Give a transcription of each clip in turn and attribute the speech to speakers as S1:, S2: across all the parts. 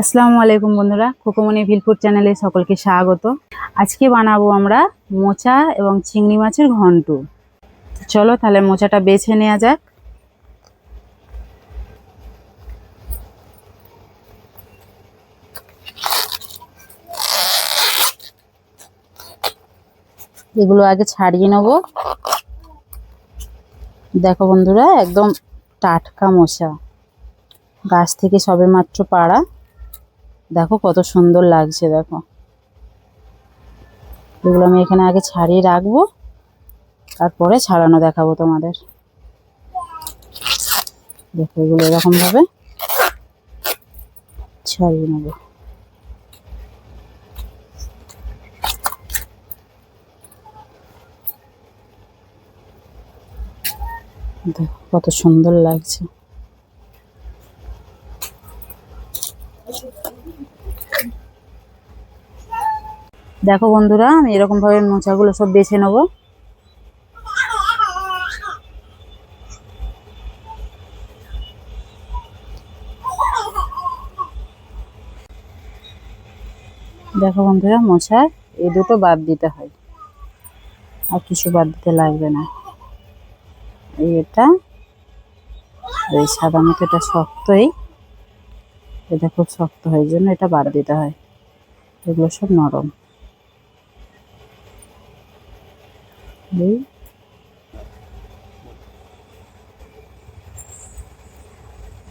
S1: আসসালামু আলাইকুম বন্ধুরা, খুকুমনি ভিলফুড চ্যানেলে সকলকে স্বাগত। আজকে বানাবো আমরা মোচা এবং চিংড়ি মাছের ঘন্ট। চলো তাহলে মোচাটা বেছে নেওয়া যাক। এগুলো আগে ছাড়িয়ে নেব। দেখো বন্ধুরা, একদম টাটকা মোচা, গাছ থেকে সবেমাত্র পাড়া। দেখো কত সুন্দর লাগছে। দেখো এগুলো আমি এখানে আগে ছাড়িয়ে রাখবো, তারপরে ছাড়ানো দেখাবো তোমাদের। দেখো এগুলো এরকম ভাবে ছাড়িয়ে নেব। দেখো কত সুন্দর লাগছে। দেখো বন্ধুরা, আমি এরকম ভাবে মোচাগুলো সব বেছে নেব। দেখো বন্ধুরা, মোচার এই দুটো বাদ দিতে হয়, আর কিছু বাদ দিতে লাগবে না। এটা এই সাদা মতো এটা শক্তই, এটা খুব শক্ত হয়, জন্য এটা বাদ দিতে হয়। এগুলো সব নরম।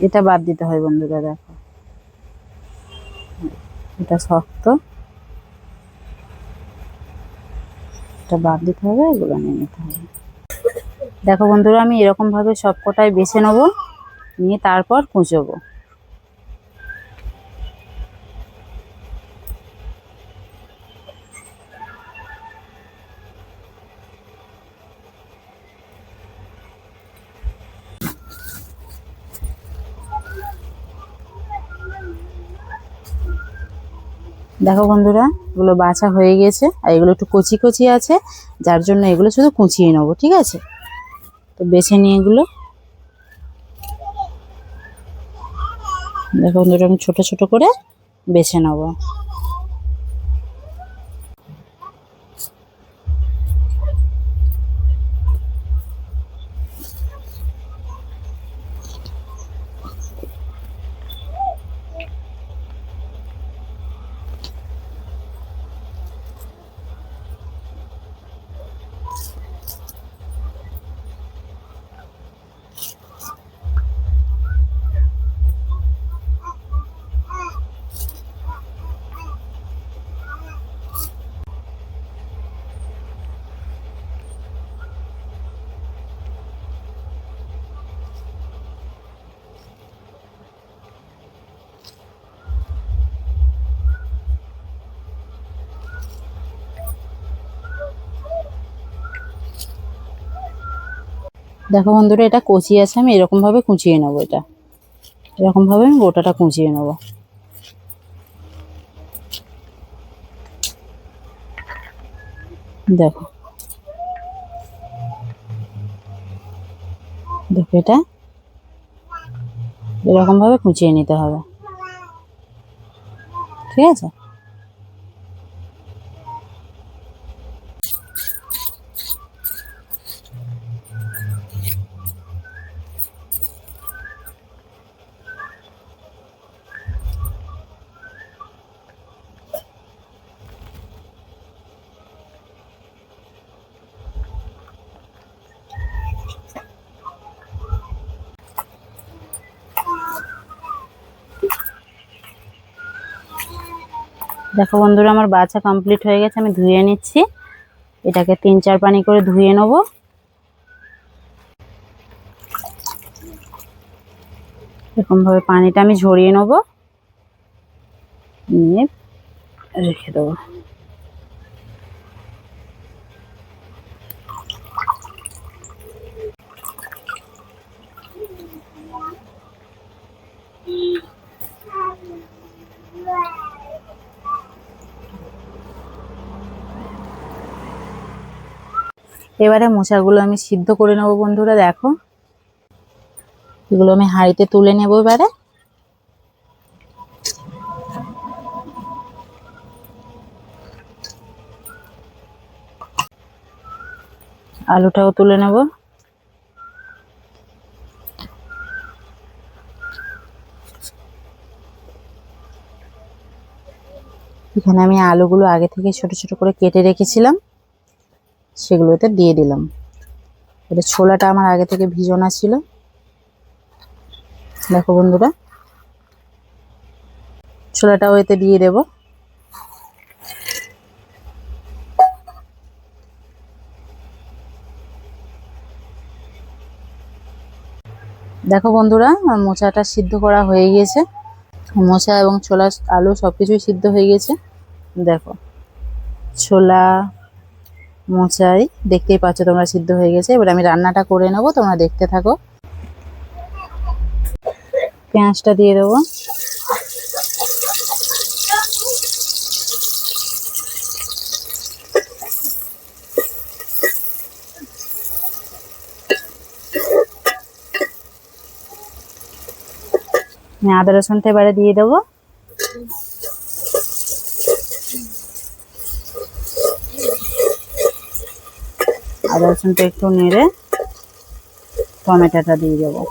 S1: এটা বাদ দিতে হয় বন্ধুরা। দেখো এটা শক্ত, এটা বাদ দিতে হবে, এগুলো নিয়ে নিতে হবে। দেখো বন্ধুরা, আমি এরকম ভাবে সব কটাই বেছে নেবো, নিয়ে তারপর কুচবো। দেখো বন্ধুরা, এগুলো বাছা হয়ে গেছে, আর এগুলো একটু কচি কচি আছে, যার জন্য এগুলো শুধু কুচিয়ে নেবো। ঠিক আছে, তো বেছে নিয়ে এগুলো দেখো বন্ধুরা, আমি ছোট ছোট করে বেছে নেবো। দেখো বন্ধুরা, এটা কচি আছে, আমি এরকম ভাবে কুচিয়ে নেবো। এটা এরকম ভাবে আমি গোটাটা কুচিয়ে নেবো। দেখো দেখো এটা এরকম ভাবে কুচিয়ে নিতে হবে। ঠিক আছে, দেখো বন্ধুরা, আমার বাছা কমপ্লিট হয়ে গেছে, আমি ধুয়ে নিচ্ছি। এটাকে 3-4 পানি করে ধুয়ে নেবো। এরকম ভাবে পানিটা আমি ঝরিয়ে নেবো, নিয়ে রেখে দেবো। এবারে মোচাগুলো আমি সিদ্ধ করে নেবো বন্ধুরা। দেখো এগুলো আমি হাঁড়িতে তুলে নেবো এবারে। আলুটাও তুলে নেব। এখানে আমি আলুগুলো আগে থেকে ছোট ছোট করে কেটে রেখেছিলাম, সেগুলোতে দিয়ে দিলাম। এটা ছোলাটা আমার আগে থেকে ভিজানো ছিল। দেখো বন্ধুরা, ছোলাটাও এতে দিয়ে দেব। দেখো বন্ধুরা, মোচাটা সিদ্ধ করা হয়ে গিয়েছে। মোচা এবং ছোলা আলু সবকিছুই সিদ্ধ হয়ে গেছে। দেখো, ছোলা মোচাই দেখতেই পাচ্ছ তোমরা সিদ্ধ হয়ে গেছে। এবার আমি রান্নাটা করে নেব, তোমরা দেখতে থাকো। পেঁয়াজটা দিয়ে দেবো। আমি আদা রসুনটা এবারে দিয়ে দেবো। আদা রসুনটা একটু নেড়ে টমেটোটা দিয়ে দেবো।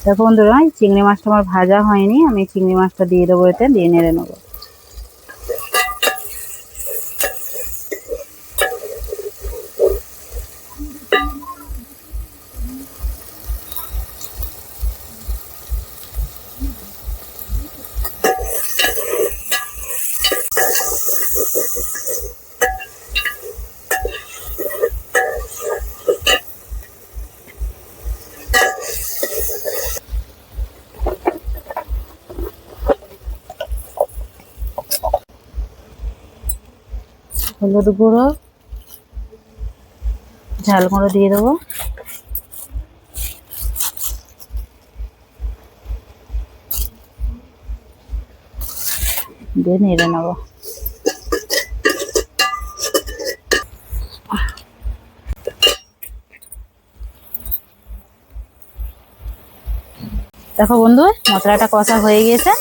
S1: দেখো বন্ধুরা, চিংড়ি মাছটা আমার ভাজা হয়নি, আমি চিংড়ি মাছটা দিয়ে দেবো, এতে দিয়ে নেড়ে নেবো। হলুদ গুঁড়ো, ঝাল গুঁড়ো দিয়ে দেবো। দিয়ে নেড়ে নেবো। দেখো বন্ধু, মশলাটা কষা হয়ে গিয়েছে।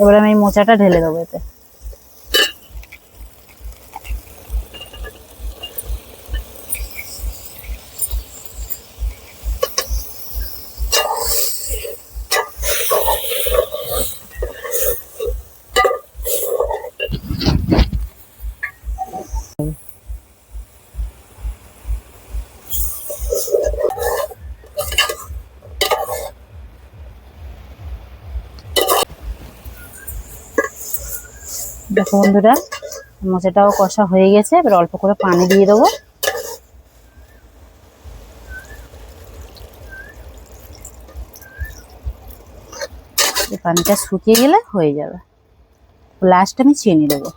S1: এবার আমি এই মোচাটা ঢেলে দেবো এতে। দেখো বন্ধুরা, মোচাটাও কষা হয়ে গেছে। এবার অল্প করে পানি দিয়ে দেবো। এই পানিটা শুকিয়ে গেলে হয়ে যাবে। লাস্ট আমি চিনি দেবো।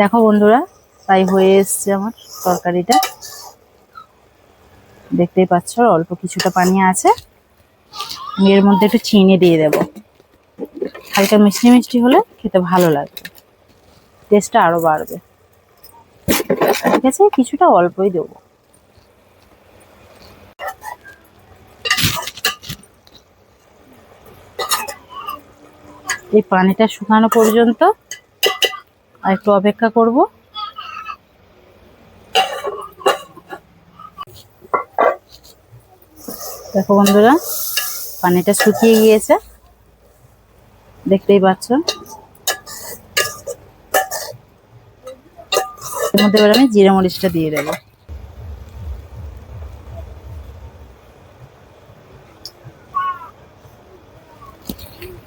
S1: দেখো বন্ধুরা, তাই হয়ে এসছে আমার তরকারিটা। দেখতেই পাচ্ছ অল্প কিছুটা পানি আছে। আমি এর মধ্যে একটু চিনি দিয়ে দেবো। হালকা মিষ্টি মিষ্টি হলে খেতে ভালো লাগবে, টেস্টটা আরো বাড়বে। ঠিক আছে, কিছুটা অল্পই দেবো। এই পানিটা শুকানো পর্যন্ত আর একটু অপেক্ষা করব। দেখো বন্ধুরা, পানিটা শুকিয়ে গিয়েছে, দেখতেই পাচ্ছ। এর মধ্যে এবার আমি জিরা মরিচটা দিয়ে দেবো।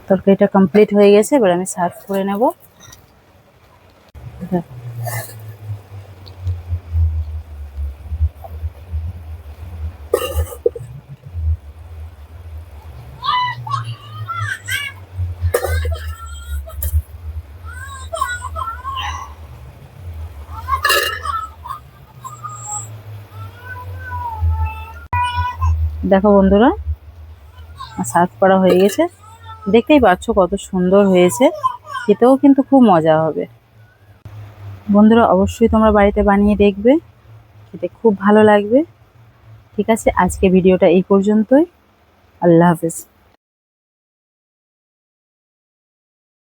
S1: তরকারিটা কমপ্লিট হয়ে গেছে, এবার আমি সার্ভ করে নেব। দেখো বন্ধুরা, সার্ভ করা হয়ে গেছে। দেখতেই পাচ্ছ কত সুন্দর হয়েছে, খেতেও কিন্তু খুব মজা হবে। বন্ধুরা অবশ্যই তোমরা বাড়িতে বানিয়ে দেখবে, খেতে খুব ভালো লাগবে। ঠিক আছে, আজকে ভিডিওটা এই পর্যন্তই। আল্লাহ হাফেজ।